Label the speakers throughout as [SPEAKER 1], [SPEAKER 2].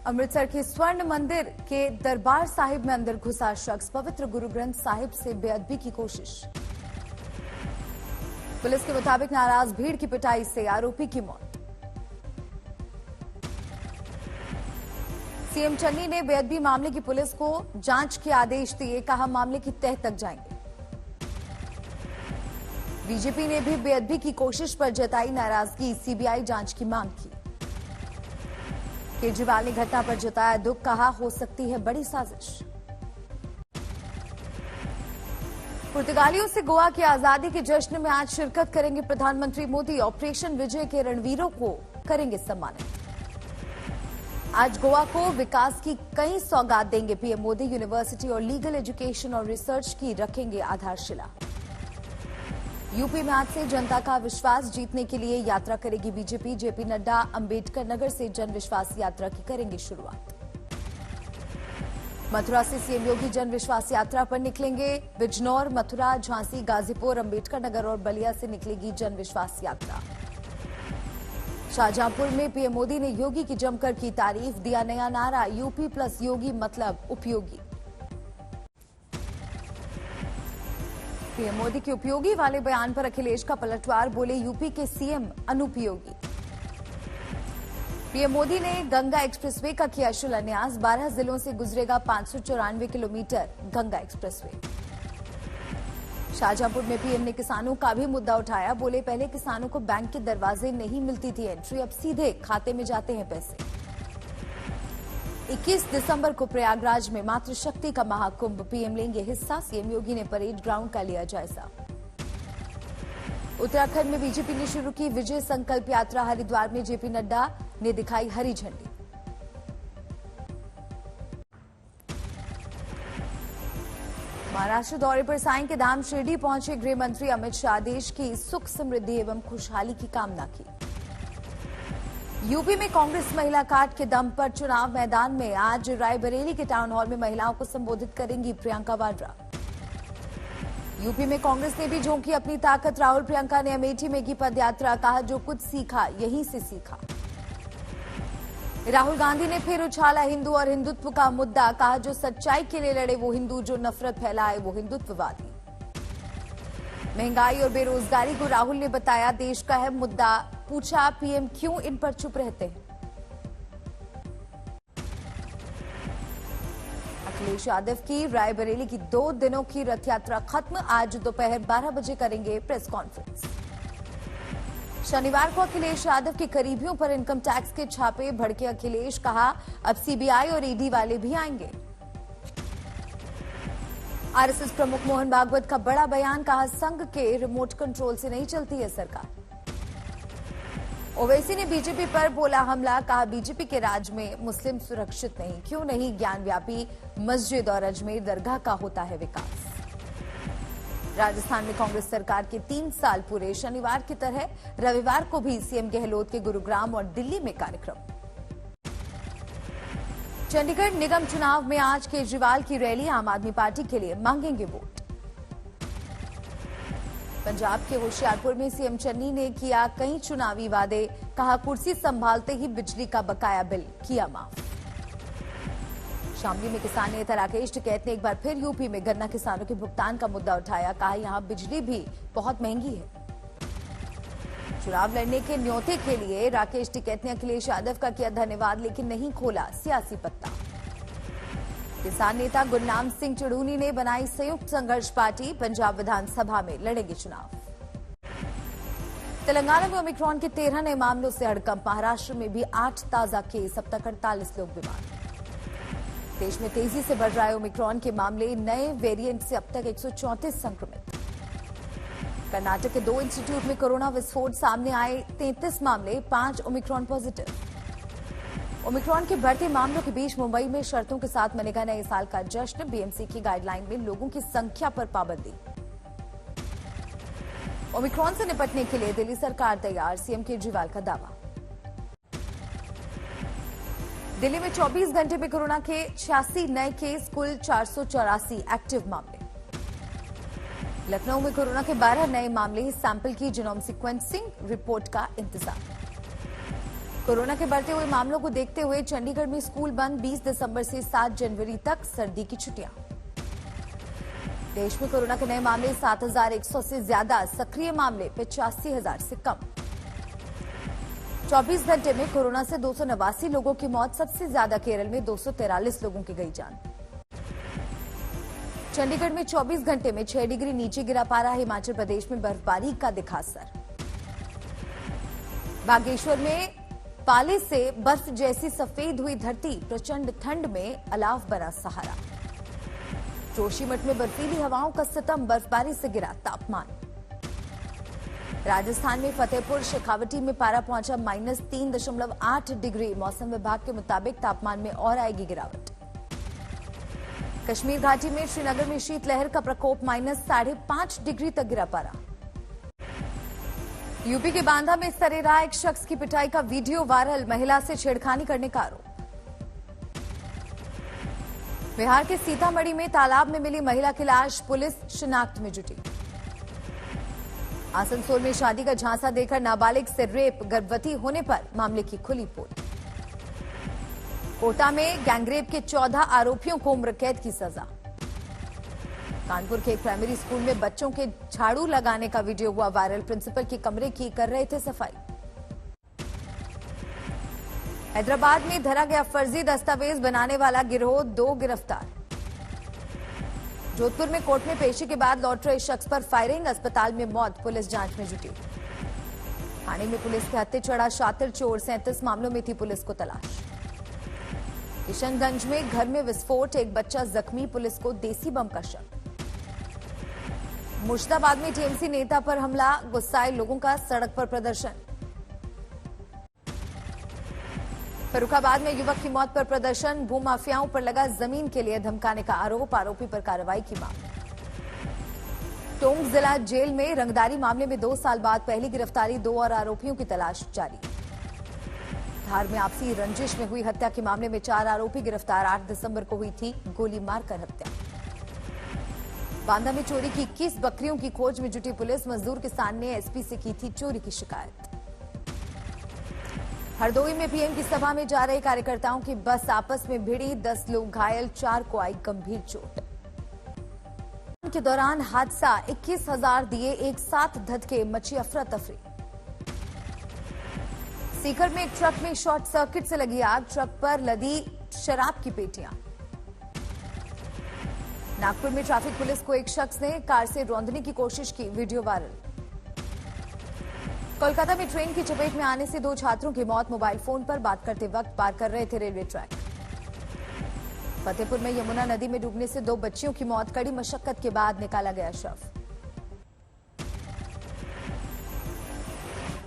[SPEAKER 1] अमृतसर के स्वर्ण मंदिर के दरबार साहिब में अंदर घुसा शख्स, पवित्र गुरु ग्रंथ साहिब से बेअदबी की कोशिश। पुलिस के मुताबिक नाराज भीड़ की पिटाई से आरोपी की मौत। सीएम चन्नी ने बेअदबी मामले की पुलिस को जांच के आदेश दिए, कहा मामले की तह तक जाएंगे। बीजेपी ने भी बेअदबी की कोशिश पर जताई नाराजगी, सीबीआई जांच की मांग की। केजरीवाल ने घटना पर जताया दुख, कहा हो सकती है बड़ी साजिश। पुर्तगालियों से गोवा की आजादी के जश्न में आज शिरकत करेंगे प्रधानमंत्री मोदी। ऑपरेशन विजय के रणवीरों को करेंगे सम्मानित। आज गोवा को विकास की कई सौगात देंगे पीएम मोदी। यूनिवर्सिटी और लीगल एजुकेशन और रिसर्च की रखेंगे आधारशिला। यूपी में आज से जनता का विश्वास जीतने के लिए यात्रा करेगी बीजेपी। जेपी नड्डा अंबेडकर नगर से जन विश्वास यात्रा की करेंगे शुरुआत। मथुरा से सीएम योगी जन विश्वास यात्रा पर निकलेंगे। बिजनौर, मथुरा, झांसी, गाजीपुर, अंबेडकर नगर और बलिया से निकलेगी जन विश्वास यात्रा। शाहजहांपुर में पीएम मोदी ने योगी की जमकर की तारीफ, दिया नया नारा, यूपी प्लस योगी मतलब उपयोगी। पीएम मोदी के उपयोगी वाले बयान पर अखिलेश का पलटवार, बोले यूपी के सीएम अनुपयोगी। पीएम मोदी ने गंगा एक्सप्रेसवे का किया शिलान्यास। 12 जिलों से गुजरेगा 594 किलोमीटर गंगा एक्सप्रेसवे। शाहजहांपुर में पीएम ने किसानों का भी मुद्दा उठाया, बोले पहले किसानों को बैंक के दरवाजे नहीं मिलती थी एंट्री, अब सीधे खाते में जाते हैं पैसे। 21 दिसंबर को प्रयागराज में मातृशक्ति का महाकुंभ, पीएम लेंगे हिस्सा। सीएम योगी ने परेड ग्राउंड का लिया जायजा। उत्तराखंड में बीजेपी ने शुरू की विजय संकल्प यात्रा। हरिद्वार में जेपी नड्डा ने दिखाई हरी झंडी। महाराष्ट्र दौरे पर साईं के धाम शिरडी पहुंचे गृह मंत्री अमित शाह। देश की सुख समृद्धि एवं खुशहाली की कामना की। यूपी में कांग्रेस महिला कार्ड के दम पर चुनाव मैदान में। आज रायबरेली के टाउन हॉल में महिलाओं को संबोधित करेंगी प्रियंका वाड्रा। यूपी में कांग्रेस ने भी झोंकी अपनी ताकत। राहुल प्रियंका ने अमेठी में की पदयात्रा, कहा जो कुछ सीखा यहीं से सीखा। राहुल गांधी ने फिर उछाला हिंदू और हिंदुत्व का मुद्दा, कहा जो सच्चाई के लिए लड़े वो हिंदू, जो नफरत फैलाए वो हिंदुत्ववादी। महंगाई और बेरोजगारी को राहुल ने बताया देश का अहम मुद्दा, पूछा पीएम क्यों इन पर चुप रहते हैं। अखिलेश यादव की रायबरेली की 2 दिनों की रथ यात्रा खत्म। आज दोपहर 12 बजे करेंगे प्रेस कॉन्फ्रेंस। शनिवार को अखिलेश यादव के करीबियों पर इनकम टैक्स के छापे, भड़के अखिलेश, कहा अब सीबीआई और ईडी वाले भी आएंगे। आरएसएस प्रमुख मोहन भागवत का बड़ा बयान, कहा संघ के रिमोट कंट्रोल से नहीं चलती है सरकार। ओवैसी ने बीजेपी पर बोला हमला, कहा बीजेपी के राज में मुस्लिम सुरक्षित नहीं, क्यों नहीं ज्ञानव्यापी मस्जिद और अजमेर दरगाह का होता है विकास। राजस्थान में कांग्रेस सरकार के 3 साल पूरे। शनिवार की तरह रविवार को भी सीएम गहलोत के गुरुग्राम और दिल्ली में कार्यक्रम। चंडीगढ़ निगम चुनाव में आज केजरीवाल की रैली, आम आदमी पार्टी के लिए मांगेंगे वोट। पंजाब के होशियारपुर में सीएम चन्नी ने किया कई चुनावी वादे, कहा कुर्सी संभालते ही बिजली का बकाया बिल किया माफ। शामली में किसान नेता राकेश टिकैत ने एक बार फिर यूपी में गन्ना किसानों के भुगतान का मुद्दा उठाया, कहा यहां बिजली भी बहुत महंगी है। चुनाव लड़ने के न्योते के लिए राकेश टिकैत ने अखिलेश यादव का किया धन्यवाद, लेकिन नहीं खोला सियासी पत्ता। किसान नेता गुरनाम सिंह चढ़ूनी ने बनाई संयुक्त संघर्ष पार्टी, पंजाब विधानसभा में लड़ेंगे चुनाव। तेलंगाना में ओमिक्रॉन के 13 नए मामलों से हड़कंप। महाराष्ट्र में भी 8 ताजा केस, अब तक 48 लोग बीमार। देश में तेजी से बढ़ रहा है ओमिक्रॉन के मामले, नए वेरिएंट से अब तक 134 संक्रमित। कर्नाटक के 2 इंस्टीट्यूट में कोरोना विस्फोट, सामने आए 33 मामले, 5 ओमिक्रॉन पॉजिटिव। ओमिक्रॉन के बढ़ते मामलों के बीच मुंबई में शर्तों के साथ मनेगा नए साल का जश्न। बीएमसी की गाइडलाइन में लोगों की संख्या पर पाबंदी। ओमिक्रॉन से निपटने के लिए दिल्ली सरकार तैयार, सीएम केजरीवाल का दावा। दिल्ली में 24 घंटे में कोरोना के 86 नए केस, कुल 484 एक्टिव मामले। लखनऊ में कोरोना के 12 नए मामले, सैंपल की जीनोम सीक्वेंसिंग रिपोर्ट का इंतजार। कोरोना के बढ़ते हुए मामलों को देखते हुए चंडीगढ़ में स्कूल बंद, 20 दिसंबर से 7 जनवरी तक सर्दी की छुट्टियां। देश में कोरोना के नए मामले 7,100 से ज्यादा, सक्रिय मामले 85,000 से कम। 24 घंटे में कोरोना से 289 लोगों की मौत, सबसे ज्यादा केरल में 243 लोगों की गई जान। चंडीगढ़ में 24 घंटे में 6 डिग्री नीचे गिरा पारा, हिमाचल प्रदेश में बर्फबारी का दिखा असर। बागेश्वर में पाले से बर्फ जैसी सफेद हुई धरती, प्रचंड ठंड में अलाव बना सहारा। जोशीमठ में बर्फीली हवाओं का सितम, बर्फबारी से गिरा तापमान। राजस्थान में फतेहपुर शेखावटी में पारा पहुंचा -3.8 डिग्री, मौसम विभाग के मुताबिक तापमान में और आएगी गिरावट। कश्मीर घाटी में श्रीनगर में शीतलहर का प्रकोप, -5.5 डिग्री तक गिरा पारा। यूपी के बांदा में सरेराह एक शख्स की पिटाई का वीडियो वायरल, महिला से छेड़खानी करने का आरोप। बिहार के सीतामढ़ी में तालाब में मिली महिला की लाश, पुलिस शिनाख्त में जुटी। आसनसोल में शादी का झांसा देकर नाबालिग से रेप, गर्भवती होने पर मामले की खुली पोल। कोटा में गैंगरेप के 14 आरोपियों को उम्र कैद की सजा। कानपुर के एक प्राइमरी स्कूल में बच्चों के झाड़ू लगाने का वीडियो हुआ वायरल, प्रिंसिपल के कमरे की कर रहे थे सफाई। हैदराबाद में धरा गया फर्जी दस्तावेज बनाने वाला गिरोह, 2 गिरफ्तार। जोधपुर में कोर्ट में पेशी के बाद लौट रहे शख्स पर फायरिंग, अस्पताल में मौत, पुलिस जांच में जुटी। थाने में पुलिस के हत्थे चढ़ा शातिर चोर, 37 मामलों में थी पुलिस को तलाश। किशनगंज में घर में विस्फोट, एक बच्चा जख्मी, पुलिस को देसी बम का शक। मुर्शिदाबाद में टीएमसी नेता पर हमला, गुस्साए लोगों का सड़क पर प्रदर्शन। फर्रुखाबाद में युवक की मौत पर प्रदर्शन, भूमाफियाओं पर लगा जमीन के लिए धमकाने का आरोप, आरोपी पर कार्रवाई की मांग। टोंक जिला जेल में रंगदारी मामले में 2 साल बाद पहली गिरफ्तारी, 2 और आरोपियों की तलाश जारी। धार में आपसी रंजिश में हुई हत्या के मामले में 4 आरोपी गिरफ्तार, 8 दिसंबर को हुई थी गोली मारकर हत्या। बांदा में चोरी की 21 बकरियों की खोज में जुटी पुलिस, मजदूर किसान ने एसपी से की थी चोरी की शिकायत। हरदोई में पीएम की सभा में जा रहे कार्यकर्ताओं की बस आपस में भिड़ी, 10 लोग घायल, 4 को आई गंभीर चोट। के दौरान हादसा, 21,000 दिए एक साथ धधके, मची अफरा तफरी। सीकर में एक ट्रक में शॉर्ट सर्किट से लगी आग, ट्रक पर लदी शराब की पेटियां। नागपुर में ट्रैफिक पुलिस को एक शख्स ने कार से रौंदने की कोशिश की, वीडियो वायरल। कोलकाता में ट्रेन की चपेट में आने से 2 छात्रों की मौत, मोबाइल फोन पर बात करते वक्त पार कर रहे थे रेलवे ट्रैक। फतेहपुर में यमुना नदी में डूबने से 2 बच्चियों की मौत, कड़ी मशक्कत के बाद निकाला गया शव।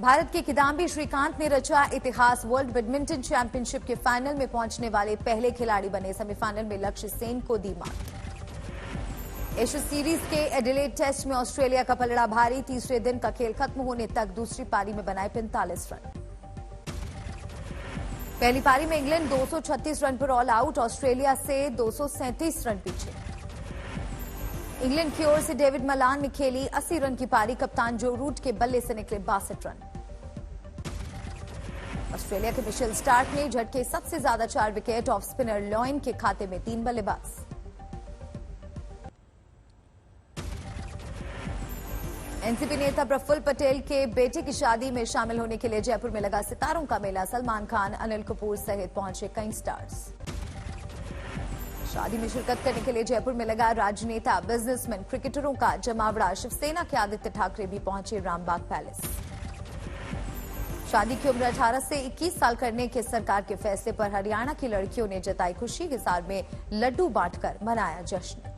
[SPEAKER 1] भारत के किदांबी श्रीकांत ने रचा इतिहास, वर्ल्ड बैडमिंटन चैंपियनशिप के फाइनल में पहुंचने वाले पहले खिलाड़ी बने, सेमीफाइनल में लक्ष्य सेन को दी मात। एशिया सीरीज के एडिलेड टेस्ट में ऑस्ट्रेलिया का पलड़ा भारी, तीसरे दिन का खेल खत्म होने तक दूसरी पारी में बनाए 45 रन। पहली पारी में इंग्लैंड 236 रन पर ऑल आउट, ऑस्ट्रेलिया से 237 रन पीछे। इंग्लैंड की ओर से डेविड मलान ने खेली 80 रन की पारी, कप्तान जो रूट के बल्ले से निकले 62 रन। ऑस्ट्रेलिया के मिशेल स्टार्क ने झटके सबसे ज्यादा 4 विकेट, ऑफ स्पिनर लॉयन के खाते में 3 बल्लेबाज। एनसीपी नेता प्रफुल्ल पटेल के बेटे की शादी में शामिल होने के लिए जयपुर में लगा सितारों का मेला, सलमान खान, अनिल कपूर सहित पहुंचे कई स्टार्स। शादी में शिरकत करने के लिए जयपुर में लगा राजनेता, बिजनेसमैन, क्रिकेटरों का जमावड़ा, शिवसेना के आदित्य ठाकरे भी पहुंचे रामबाग पैलेस। शादी की उम्र 18 से 21 साल करने के सरकार के फैसले पर हरियाणा की लड़कियों ने जताई खुशी, हिसार में लड्डू बांटकर मनाया जश्न।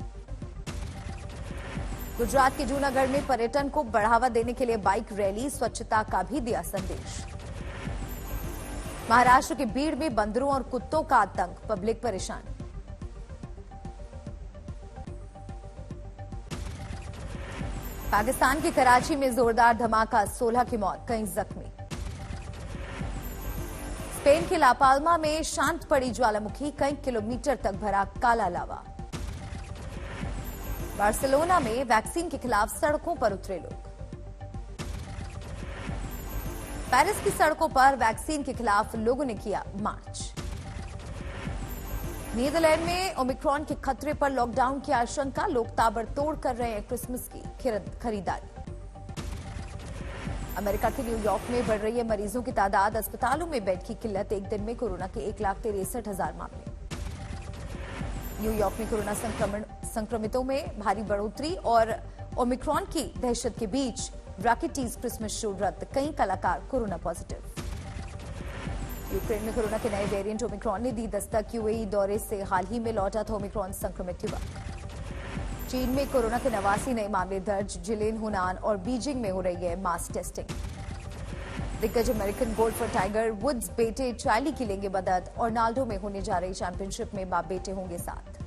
[SPEAKER 1] गुजरात के जूनागढ़ में पर्यटन को बढ़ावा देने के लिए बाइक रैली, स्वच्छता का भी दिया संदेश। महाराष्ट्र के बीड़ में बंदरों और कुत्तों का आतंक, पब्लिक परेशान। पाकिस्तान के कराची में जोरदार धमाका, 16 की मौत, कई जख्मी। स्पेन के लापाल्मा में शांत पड़ी ज्वालामुखी, कई किलोमीटर तक भरा काला लावा। बार्सिलोना में वैक्सीन के खिलाफ सड़कों पर उतरे लोग। पेरिस की सड़कों पर वैक्सीन के खिलाफ लोगों ने किया मार्च। नीदरलैंड में ओमिक्रॉन के खतरे पर लॉकडाउन की आशंका, लोग ताबड़तोड़ कर रहे हैं क्रिसमस की खरीदारी। अमेरिका के न्यूयॉर्क में बढ़ रही है मरीजों की तादाद, अस्पतालों में बेड की किल्लत, एक दिन में कोरोना के 1,63,000 मामले। न्यूयॉर्क में कोरोना संक्रमितों में भारी बढ़ोतरी और ओमिक्रॉन की दहशत के बीच रॉकेटीज क्रिसमस शो रद्द, कई कलाकार कोरोना पॉजिटिव। यूक्रेन में कोरोना के नए वेरिएंट ओमिक्रॉन ने दी दस्तक, यूएई दौरे से हाल ही में लौटा था ओमिक्रॉन संक्रमित युवक। चीन में कोरोना के 89 नए मामले दर्ज, जिलेन, हुनान और बीजिंग में हो रही है मास टेस्टिंग। दिग्गज अमेरिकन गोल्फर टाइगर वुड्स बेटे चार्ली की लेंगे मदद, और नाल्डो में होने जा रही चैंपियनशिप में बाप बेटे होंगे साथ।